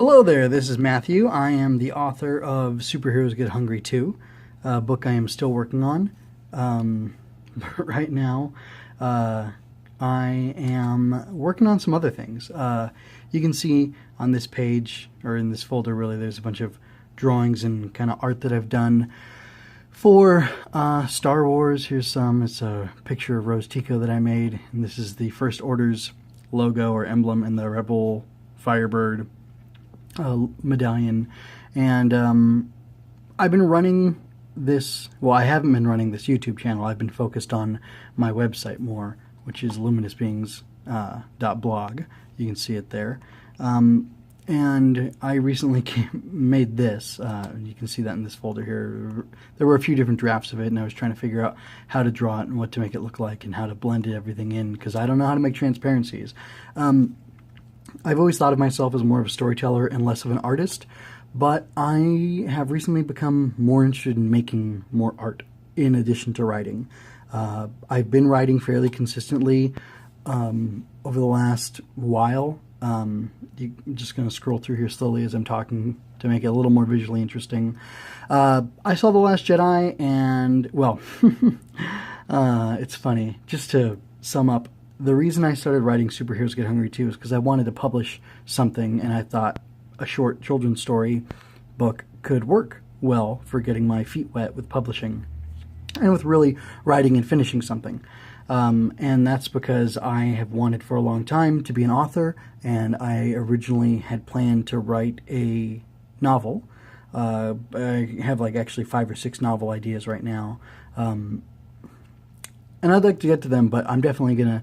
Hello there, this is Matthew. I am the author of Superheroes Get Hungry Too, a book I am still working on. Right now, I am working on some other things. You can see on this page, or in this folder really, there's a bunch of drawings and kind of art that I've done for Star Wars. Here's some. It's a picture of Rose Tico that I made, and this is the First Order's logo or emblem and the Rebel Firebird medallion. And I've been running this, well, I haven't been running this YouTube channel. I've been focused on my website more, which is luminousbeings.blog. You can see it there. And I recently made this. You can see that in this folder here. There were a few different drafts of it, and I was trying to figure out how to draw it and what to make it look like and how to blend everything in, because I don't know how to make transparencies. I've always thought of myself as more of a storyteller and less of an artist, but I have recently become more interested in making more art in addition to writing. I've been writing fairly consistently over the last while. I'm just going to scroll through here slowly as I'm talking to make it a little more visually interesting. I saw The Last Jedi, and, well, it's funny. Just to sum up, the reason I started writing Superheroes Get Hungry Too is because I wanted to publish something, and I thought a short children's story book could work well for getting my feet wet with publishing and with really writing and finishing something. And that's because I have wanted for a long time to be an author, and I originally had planned to write a novel. I have like actually 5 or 6 novel ideas right now. And I'd like to get to them, but I'm definitely going to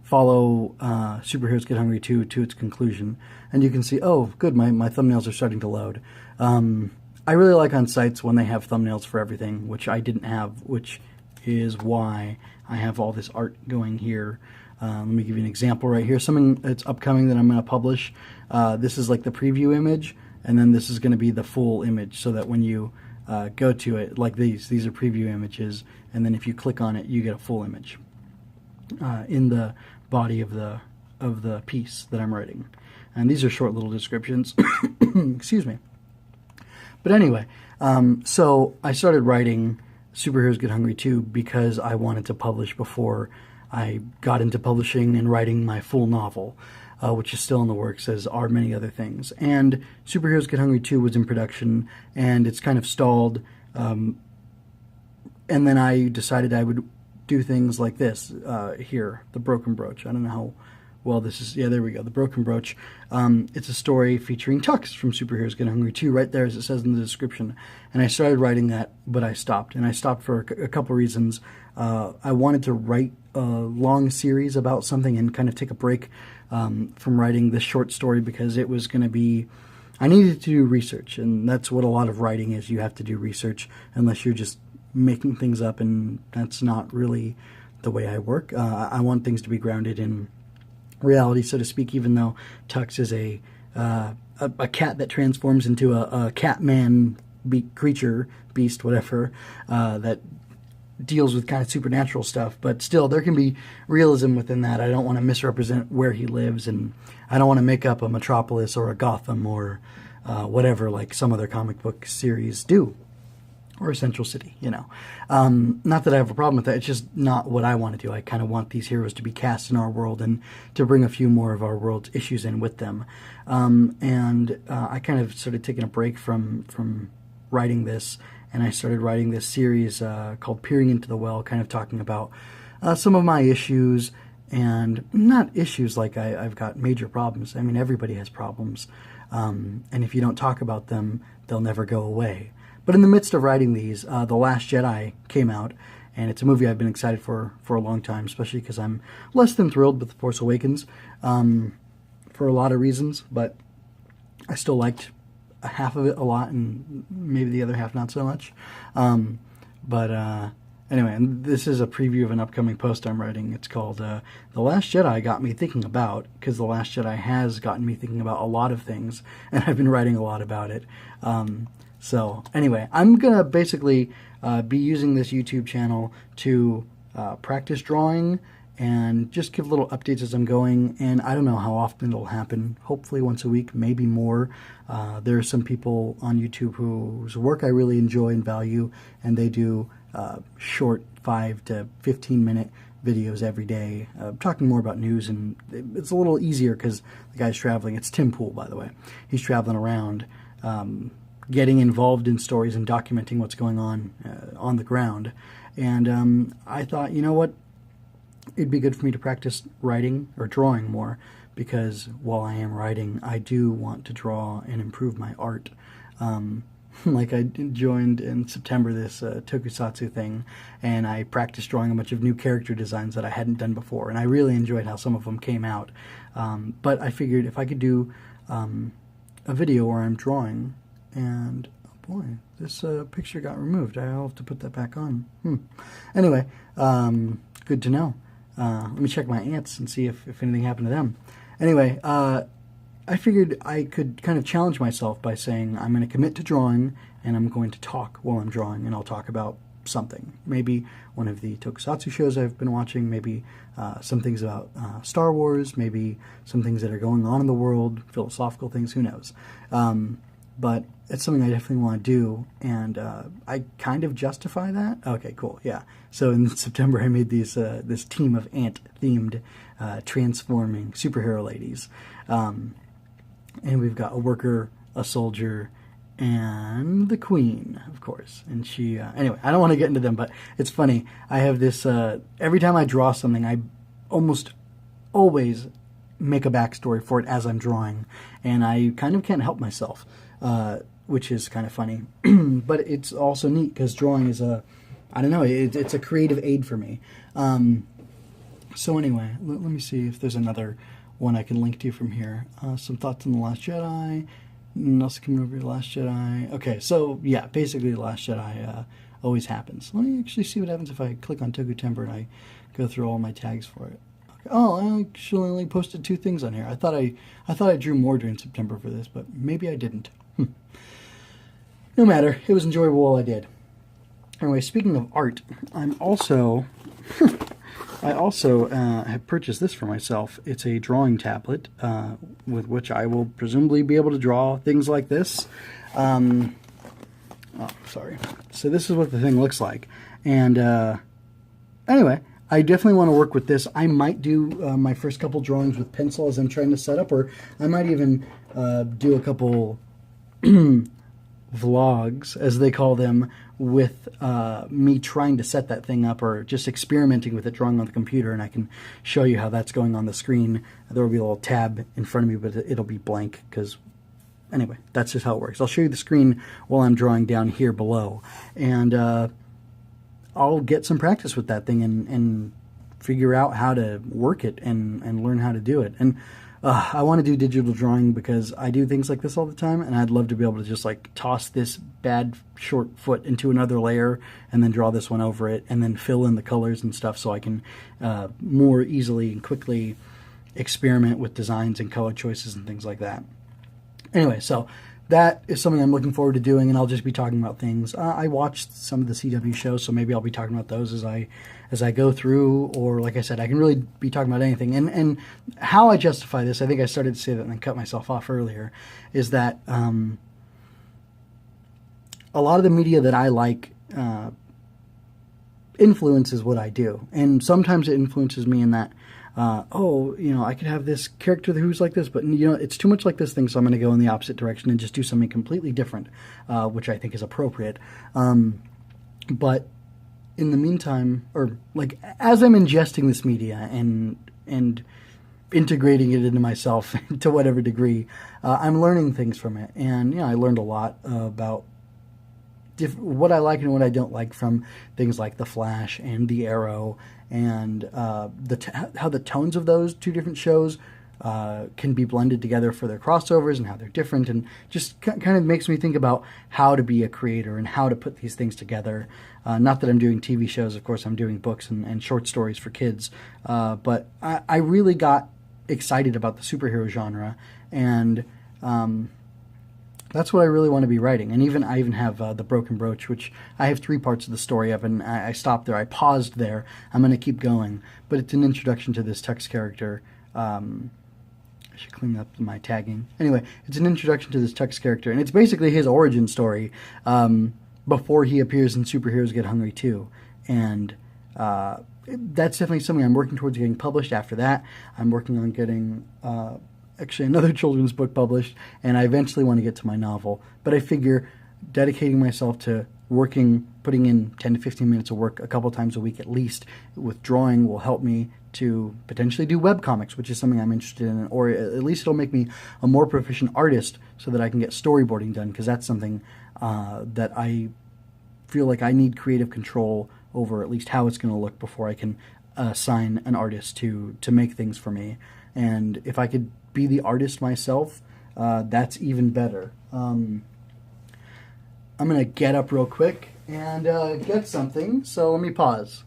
follow Superheroes Get Hungry Too to its conclusion. And you can see, oh, good, my thumbnails are starting to load. I really like on sites when they have thumbnails for everything, which I didn't have, which is why I have all this art going here. Let me give you an example right here. Something that's upcoming that I'm going to publish. This is like the preview image, and then this is going to be the full image, so that when you go to it, like these are preview images, and then if you click on it, you get a full image in the body of the piece that I'm writing. And these are short little descriptions. Excuse me. But anyway, so I started writing Superheroes Get Hungry Too because I wanted to publish before I got into publishing and writing my full novel, which is still in the works, as are many other things. And Superheroes Get Hungry Too was in production, and it's kind of stalled. And then I decided I would do things like this here, The Broken Brooch. I don't know how well this is. Yeah, there we go, The Broken Brooch. It's a story featuring Tux from Superheroes Get Hungry Too, right there as it says in the description. And I started writing that, but I stopped. And I stopped for a couple reasons. I wanted to write a long series about something and kind of take a break from writing this short story, because it was going to be, I needed to do research. And that's what a lot of writing is. You have to do research, unless you're just making things up, and that's not really the way I work. I want things to be grounded in reality, so to speak, even though Tux is a cat that transforms into a cat-man creature, beast, whatever, that deals with kind of supernatural stuff, but still there can be realism within that. I don't want to misrepresent where he lives, and I don't want to make up a Metropolis or a Gotham or whatever like some other comic book series do. Or a Central City, you know. Not that I have a problem with that, it's just not what I want to do. I kind of want these heroes to be cast in our world and to bring a few more of our world's issues in with them. I kind of started taking a break from writing this, and I started writing this series called Peering into the Well, kind of talking about some of my issues, and not issues like I've got major problems. I mean, everybody has problems, and if you don't talk about them, they'll never go away. But in the midst of writing these, The Last Jedi came out, and it's a movie I've been excited for a long time, especially because I'm less than thrilled with The Force Awakens for a lot of reasons, but I still liked half of it a lot, and maybe the other half not so much. Anyway, and this is a preview of an upcoming post I'm writing. It's called The Last Jedi Got Me Thinking About, because The Last Jedi has gotten me thinking about a lot of things, and I've been writing a lot about it. So anyway, I'm going to basically be using this YouTube channel to practice drawing and just give little updates as I'm going. And I don't know how often it'll happen. Hopefully once a week, maybe more. There are some people on YouTube whose work I really enjoy and value, and they do short 5 to 15 minute videos every day, talking more about news, and it's a little easier because the guy's traveling. It's Tim Pool, by the way. He's traveling around, getting involved in stories and documenting what's going on the ground. And I thought, you know what, it'd be good for me to practice writing or drawing more, because while I am writing, I do want to draw and improve my art. Like I joined in September this tokusatsu thing, and I practiced drawing a bunch of new character designs that I hadn't done before, and I really enjoyed how some of them came out. But I figured if I could do a video where I'm drawing, and oh boy, this picture got removed. I'll have to put that back on. Anyway, good to know. Let me check my ants and see if anything happened to them. Anyway, I figured I could kind of challenge myself by saying I'm going to commit to drawing, and I'm going to talk while I'm drawing, and I'll talk about something. Maybe one of the tokusatsu shows I've been watching, maybe some things about Star Wars, maybe some things that are going on in the world, philosophical things, who knows. But it's something I definitely want to do, and I kind of justify that. Okay, cool, yeah. So in September I made these this team of ant-themed transforming superhero ladies. And we've got a worker, a soldier, and the queen, of course. And she, anyway, I don't want to get into them, but it's funny. I have this, every time I draw something, I almost always make a backstory for it as I'm drawing. And I kind of can't help myself, which is kind of funny. But it's also neat because drawing is I don't know, it's a creative aid for me. So anyway, let me see if there's another one I can link to from here. Some thoughts on The Last Jedi. Nothing coming over The Last Jedi. Okay, so yeah, basically The Last Jedi always happens. Let me actually see what happens if I click on Toku Timber and I go through all my tags for it. Okay. Oh, I actually only posted 2 things on here. I thought I drew more during September for this, but maybe I didn't. No matter. It was enjoyable while I did. Anyway, speaking of art, I also have purchased this for myself. It's a drawing tablet with which I will presumably be able to draw things like this. Oh, sorry. So this is what the thing looks like. And anyway, I definitely want to work with this. I might do my first couple drawings with pencil as I'm trying to set up, or I might even do a couple vlogs, as they call them, with me trying to set that thing up, or just experimenting with it, drawing on the computer, and I can show you how that's going on the screen. There will be a little tab in front of me, but it'll be blank, because anyway, that's just how it works. I'll show you the screen while I'm drawing down here below, and I'll get some practice with that thing and figure out how to work it and learn how to do it. And I want to do digital drawing because I do things like this all the time, and I'd love to be able to just like toss this bad short foot into another layer and then draw this one over it and then fill in the colors and stuff so I can more easily and quickly experiment with designs and color choices and things like that. Anyway, so that is something I'm looking forward to doing, and I'll just be talking about things. I watched some of the CW shows, so maybe I'll be talking about those as I go through, or like I said, I can really be talking about anything. And how I justify this, I think I started to say that and then cut myself off earlier, is that a lot of the media that I like influences what I do. And sometimes it influences me in that, oh, you know, I could have this character who's like this, but, you know, it's too much like this thing, so I'm going to go in the opposite direction and just do something completely different, which I think is appropriate. But in the meantime, or like as I'm ingesting this media and integrating it into myself to whatever degree, I'm learning things from it. And, you know, I learned a lot about what I like and what I don't like from things like The Flash and The Arrow, and how the tones of those 2 different shows can be blended together for their crossovers and how they're different, and just kind of makes me think about how to be a creator and how to put these things together. Not that I'm doing TV shows, of course I'm doing books and short stories for kids, but I really got excited about the superhero genre, and that's what I really want to be writing. And I even have The Broken Brooch, which I have 3 parts of the story of, and I stopped there. I paused there. I'm going to keep going. But it's an introduction to this Tux character. I should clean up my tagging. Anyway, it's an introduction to this Tux character, and it's basically his origin story before he appears in Superheroes Get Hungry 2. And that's definitely something I'm working towards getting published. After that, I'm working on getting actually another children's book published, and I eventually want to get to my novel. But I figure dedicating myself to working, putting in 10 to 15 minutes of work a couple times a week at least with drawing will help me to potentially do webcomics, which is something I'm interested in, or at least it'll make me a more proficient artist so that I can get storyboarding done, because that's something that I feel like I need creative control over, at least how it's going to look before I can assign an artist to make things for me. And if I could be the artist myself, that's even better. I'm going to get up real quick and get something, so let me pause.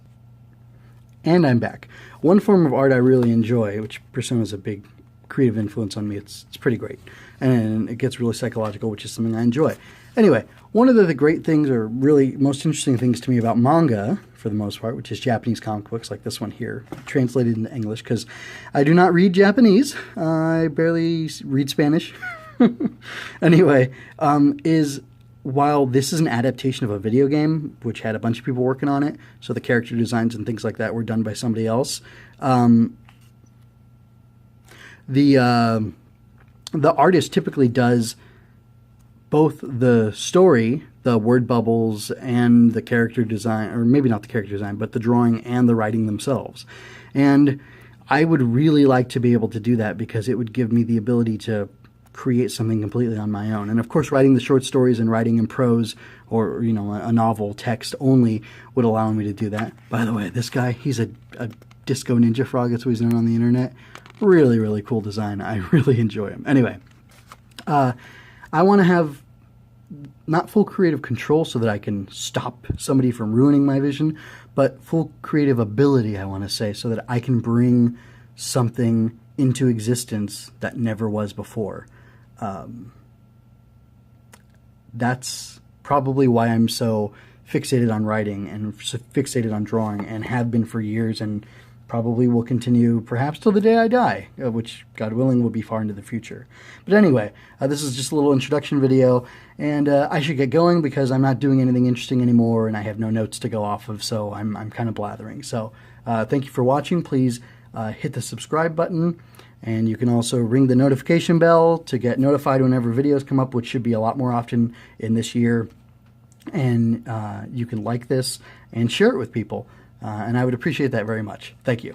And I'm back. One form of art I really enjoy, which Persona is a big creative influence on me, it's pretty great. And it gets really psychological, which is something I enjoy. Anyway, one of the great things, or really most interesting things to me about manga, for the most part, which is Japanese comic books like this one here, translated into English, because I do not read Japanese. I barely read Spanish. Anyway, is while this is an adaptation of a video game, which had a bunch of people working on it, so the character designs and things like that were done by somebody else, the artist typically does both the story, the word bubbles, and the character design, or maybe not the character design, but the drawing and the writing themselves. And I would really like to be able to do that, because it would give me the ability to create something completely on my own. And of course, writing the short stories and writing in prose, or a novel text only, would allow me to do that. By the way, this guy, he's a disco ninja frog. That's what he's known on the internet. Really, really cool design. I really enjoy him. Anyway, I want to have not full creative control so that I can stop somebody from ruining my vision, but full creative ability, I want to say, so that I can bring something into existence that never was before. That's probably why I'm so fixated on writing and so fixated on drawing, and have been for years, and probably will continue perhaps till the day I die, which, God willing, will be far into the future. But anyway, this is just a little introduction video, and I should get going because I'm not doing anything interesting anymore, and I have no notes to go off of, so I'm kind of blathering. So thank you for watching. Please hit the subscribe button, and you can also ring the notification bell to get notified whenever videos come up, which should be a lot more often in this year. And you can like this and share it with people. And I would appreciate that very much. Thank you.